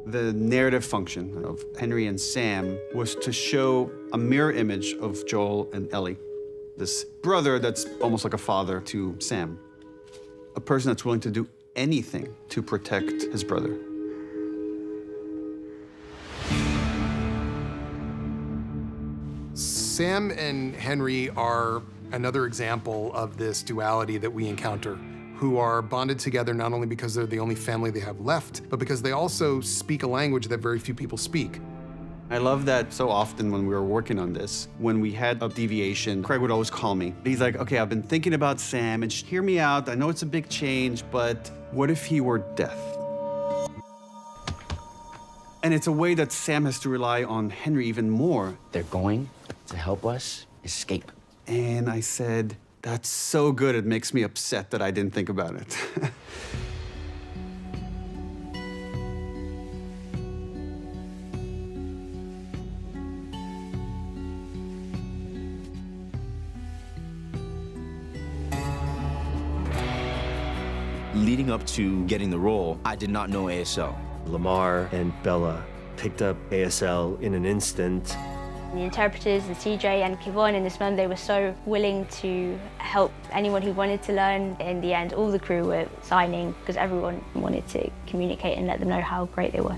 The narrative function of Henry and Sam was to show a mirror image of Joel and Ellie, this brother that's almost like a father to Sam, a person that's willing to do anything to protect his brother. Sam and Henry are another example of this duality that we encounter, who are bonded together not only because they're the only family they have left, but because they also speak a language that very few people speak. I love that so often when we were working on this, when we had a deviation, Craig would always call me. He's like, okay, I've been thinking about Sam, and hear me out. I know it's a big change, but what if he were death? And it's a way that Sam has to rely on Henry even more. They're going to help us escape. And I said, that's so good, it makes me upset that I didn't think about it. Leading up to getting the role, I did not know ASL. Lamar and Bella picked up ASL in an instant. The interpreters, the CJ and Keivonn in this film, they were so willing to help anyone who wanted to learn. In the end, all the crew were signing because everyone wanted to communicate and let them know how great they were.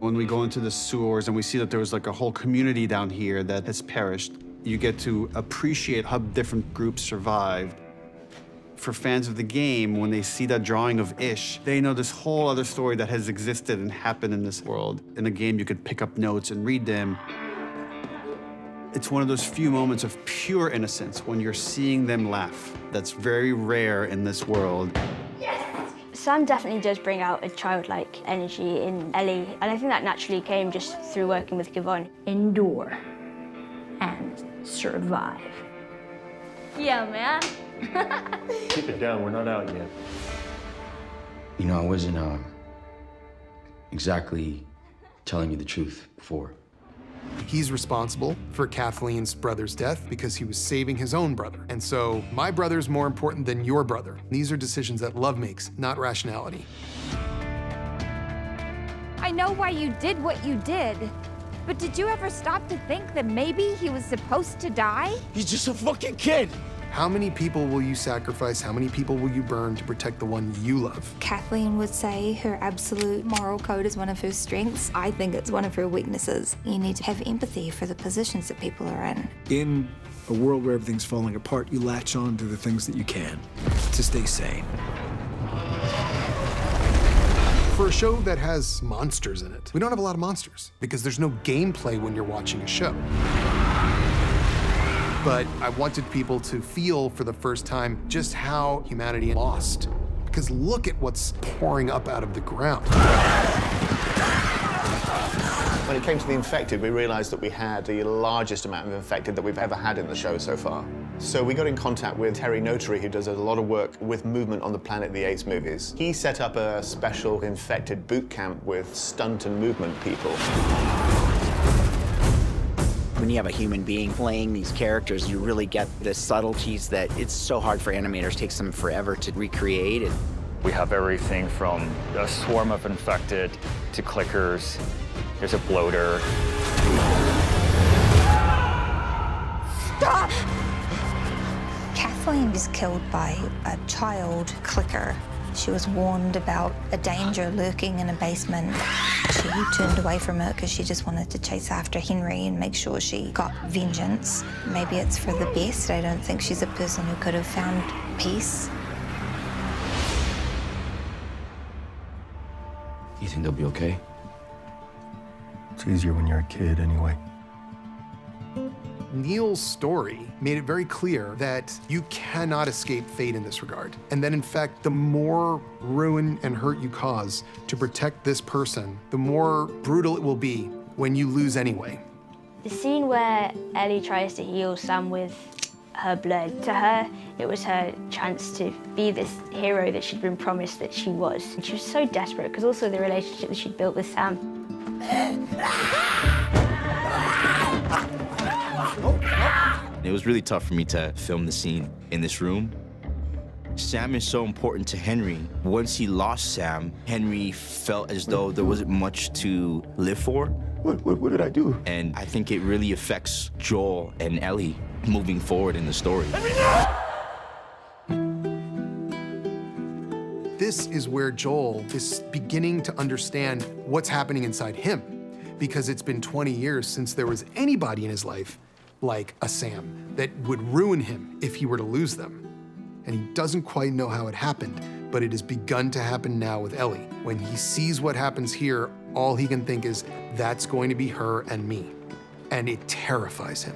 When we go into the sewers and we see that there was like a whole community down here that has perished, you get to appreciate how different groups survived. For fans of the game, when they see that drawing of Ish, they know this whole other story that has existed and happened in this world. In a game, you could pick up notes and read them. It's one of those few moments of pure innocence when you're seeing them laugh. That's very rare in this world. Sam definitely does bring out a childlike energy in Ellie, and I think that naturally came just through working with Keivonn. Endure and survive. Yeah, man. Keep it down, we're not out yet. You know, I wasn't exactly telling you the truth before. He's responsible for Kathleen's brother's death because he was saving his own brother. And so, my brother's more important than your brother. These are decisions that love makes, not rationality. I know why you did what you did, but did you ever stop to think that maybe he was supposed to die? He's just a fucking kid. How many people will you sacrifice? How many people will you burn to protect the one you love? Kathleen would say her absolute moral code is one of her strengths. I think it's one of her weaknesses. You need to have empathy for the positions that people are in. In a world where everything's falling apart, you latch on to the things that you can to stay sane. For a show that has monsters in it, we don't have a lot of monsters because there's no gameplay when you're watching a show. But I wanted people to feel for the first time just how humanity lost. Because look at what's pouring up out of the ground. When it came to the infected, we realized that we had the largest amount of infected that we've ever had in the show so far. So we got in contact with Terry Notary, who does a lot of work with movement on the Planet of the Apes movies. He set up a special infected boot camp with stunt and movement people. When you have a human being playing these characters, you really get the subtleties that it's so hard for animators. It takes them forever to recreate it. We have everything from a swarm of infected to clickers. There's a bloater. Stop! Kathleen was killed by a child clicker. She was warned about a danger lurking in a basement. She turned away from it because she just wanted to chase after Henry and make sure she got vengeance. Maybe it's for the best. I don't think she's a person who could have found peace. You think they'll be okay? It's easier when you're a kid anyway. Neil's story made it very clear that you cannot escape fate in this regard. And that, in fact, the more ruin and hurt you cause to protect this person, the more brutal it will be when you lose anyway. The scene where Ellie tries to heal Sam with her blood, to her, it was her chance to be this hero that she'd been promised that she was. And she was so desperate, because also the relationship that she'd built with Sam. It was really tough for me to film the scene in this room. Sam is so important to Henry. Once he lost Sam, Henry felt as though there wasn't much to live for. What did I do? And I think it really affects Joel and Ellie moving forward in the story. This is where Joel is beginning to understand what's happening inside him, because it's been 20 years since there was anybody in his life like a Sam that would ruin him if he were to lose them. And he doesn't quite know how it happened, but it has begun to happen now with Ellie. When he sees what happens here, all he can think is, that's going to be her and me. And it terrifies him.